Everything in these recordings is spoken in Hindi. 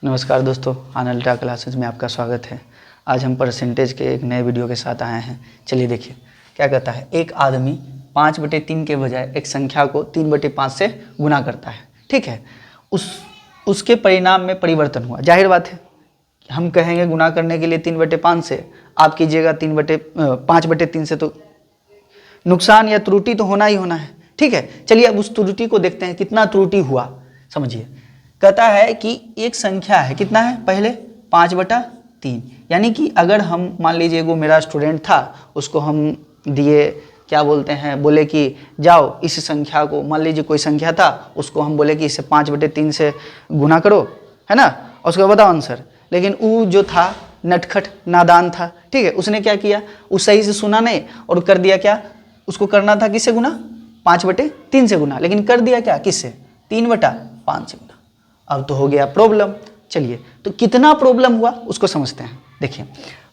नमस्कार दोस्तों, अल्ट्रा क्लासेस में आपका स्वागत है। आज हम परसेंटेज के एक नए वीडियो के साथ आए हैं। चलिए देखिए क्या कहता है। एक आदमी 5/3 के बजाय एक संख्या को 3/5 से गुना करता है, ठीक है। उसके परिणाम में परिवर्तन हुआ। जाहिर बात है, हम कहेंगे गुना करने के लिए 3/5 से, आप कीजिएगा 5/3 से, तो नुकसान या त्रुटि तो होना ही होना है, ठीक है। चलिए अब उस त्रुटि को देखते हैं, कितना त्रुटि हुआ समझिए। कहता है कि एक संख्या है, कितना है पहले 5/3, यानी कि अगर हम मान लीजिए वो मेरा स्टूडेंट था, उसको हम दिए क्या बोलते हैं, बोले कि जाओ इस संख्या को, मान लीजिए कोई संख्या था, उसको हम बोले कि इसे 5/3 से गुना करो, है ना, और उसको बताओ आंसर। लेकिन वो जो था नटखट नादान था, ठीक है। उसने क्या किया, उस सही से सुना नहीं और कर दिया क्या, उसको करना था किससे गुना, 5/3 से गुना, लेकिन कर दिया क्या, किससे, 3/5 से गुना। अब तो हो गया प्रॉब्लम। चलिए तो कितना प्रॉब्लम हुआ उसको समझते हैं। देखिए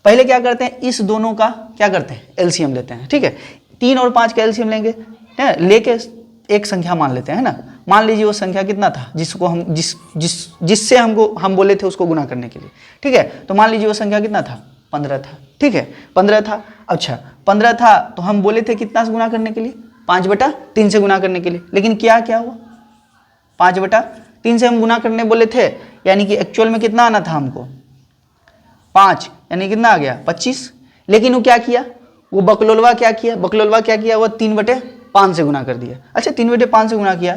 पहले क्या करते हैं, इस दोनों का क्या करते हैं, एलसीएम लेते हैं, ठीक है। 3 और 5 का एलसीएम लेंगे, लेके एक संख्या मान लेते हैं, है ना। मान लीजिए वो संख्या कितना था जिसको हम जिससे हम बोले थे उसको गुना करने के लिए, ठीक है। तो मान लीजिए वो संख्या कितना था, 15 था, ठीक है, 15 था। अच्छा 15 था तो हम बोले थे कितना से गुना करने के लिए, 5/3 से गुना करने के लिए। लेकिन क्या हुआ, 5/3 से हम गुना करने बोले थे, यानी कि एक्चुअल में कितना आना था हमको, 5, यानी कितना आ गया 25। लेकिन वो क्या किया, वो बकलोलवा क्या किया, वो 3/5 से गुना कर दिया। अच्छा 3/5 से गुना किया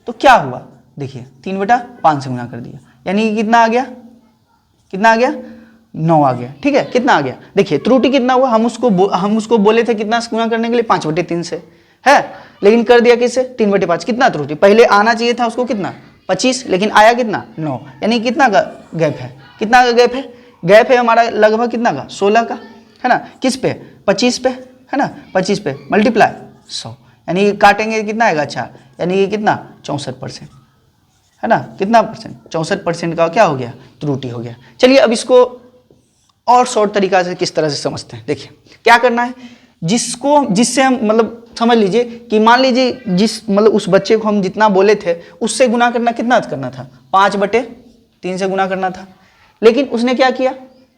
तो क्या हुआ, देखिए 3/5 से गुना कर दिया, यानी कि कितना आ गया 9 आ गया, ठीक है। कितना आ गया, देखिए त्रुटि कितना हुआ, हम उसको बोले थे कितना से गुना करने के लिए, 5/3 से, है, लेकिन कर दिया किससे, 3/5। कितना त्रुटि, पहले आना चाहिए था उसको कितना, 25, लेकिन आया कितना, 9, यानी कितना का गैप है, कितना का गैप है हमारा, लगभग कितना का, 16 का, है ना। किस पे, 25 पे, है ना, 25 पे मल्टीप्लाई 100, यानी काटेंगे कितना आएगा, अच्छा, यानी कि कितना 64%, है ना, कितना परसेंट, 64% का क्या हो गया, त्रुटि हो गया। चलिए अब इसको और शॉर्ट तरीका से किस तरह से समझते हैं। देखिए क्या करना है, जिससे हम मतलब समझ लीजिए कि मान लीजिए उस बच्चे को हम जितना बोले थे उससे गुना कितना करना था, 5/3 से गुना करना था, लेकिन उसने क्या किया,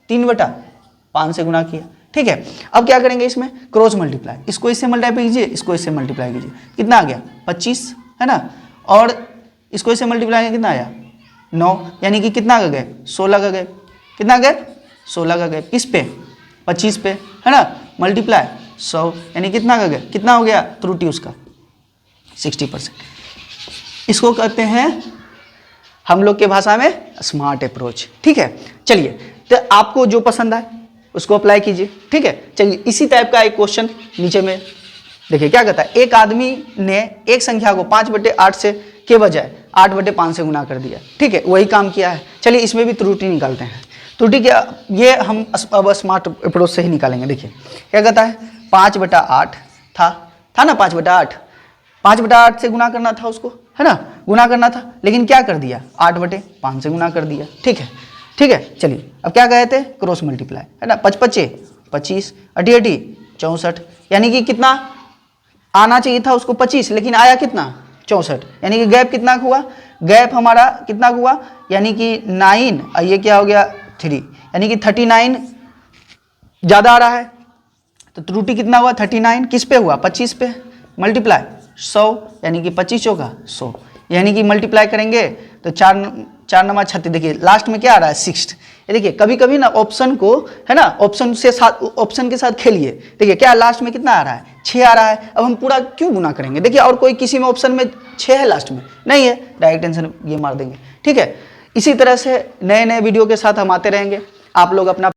3/5 से गुना किया, ठीक है। अब क्या करेंगे, इसमें क्रॉस मल्टीप्लाई, इसको इससे मल्टीप्लाई कीजिए, इसको इससे मल्टीप्लाई कीजिए, कितना आ गया 25, है ना, और इसको इससे मल्टीप्लाई कितना आया 9, यानी कि कितना का गैप, 16 का गैप, कितना गैप, 16 का गैप, किस पे, 25 पे, है ना, मल्टीप्लाई 100, यानी कितना का गैप, कितना हो गया त्रुटि उसका 60%। इसको कहते हैं हम लोग के भाषा में स्मार्ट अप्रोच, ठीक है। चलिए तो आपको जो पसंद आए उसको अप्लाई कीजिए, ठीक है। चलिए इसी टाइप का एक क्वेश्चन नीचे में देखिए क्या कहता है, एक आदमी ने एक संख्या को 5/8 से के बजाय 8/5 से गुना कर दिया, ठीक है, वही काम किया है। चलिए इसमें भी त्रुटि निकालते हैं। त्रुटि क्या, ये हम अब स्मार्ट अप्रोच से ही निकालेंगे। देखिए क्या कहता है, 5/8 था ना, 5/8 से गुना करना था उसको, है ना, गुना करना था, लेकिन क्या कर दिया, 8/5 से गुना कर दिया, ठीक है। चलिए अब क्या कहे थे, क्रॉस मल्टीप्लाई, है ना, 5×5 = 25, 8×8 = 64, यानी कि कितना आना चाहिए था उसको 25, लेकिन आया कितना 64, यानी कि गैप कितना हुआ, गैप हमारा कितना हुआ, यानी कि 9, और ये क्या हो गया 3, यानी कि 39 ज़्यादा आ रहा है, तो त्रुटि कितना हुआ 39, किस पे हुआ, 25 पे, मल्टीप्लाई 100, यानी कि 25 चौका 100, यानी कि मल्टीप्लाई करेंगे तो 4 9 36, देखिए लास्ट में क्या आ रहा है 6। ये देखिए कभी कभी ना ऑप्शन को, है ना, ऑप्शन के साथ खेलिए, देखिए क्या लास्ट में कितना आ रहा है, 6 आ रहा है। अब हम पूरा क्यों गुना करेंगे, देखिए और कोई किसी में ऑप्शन में 6 है, लास्ट में नहीं है, डायरेक्ट आंसर ये मार देंगे, ठीक है। इसी तरह से नए वीडियो के साथ हम आते रहेंगे। आप लोग अपना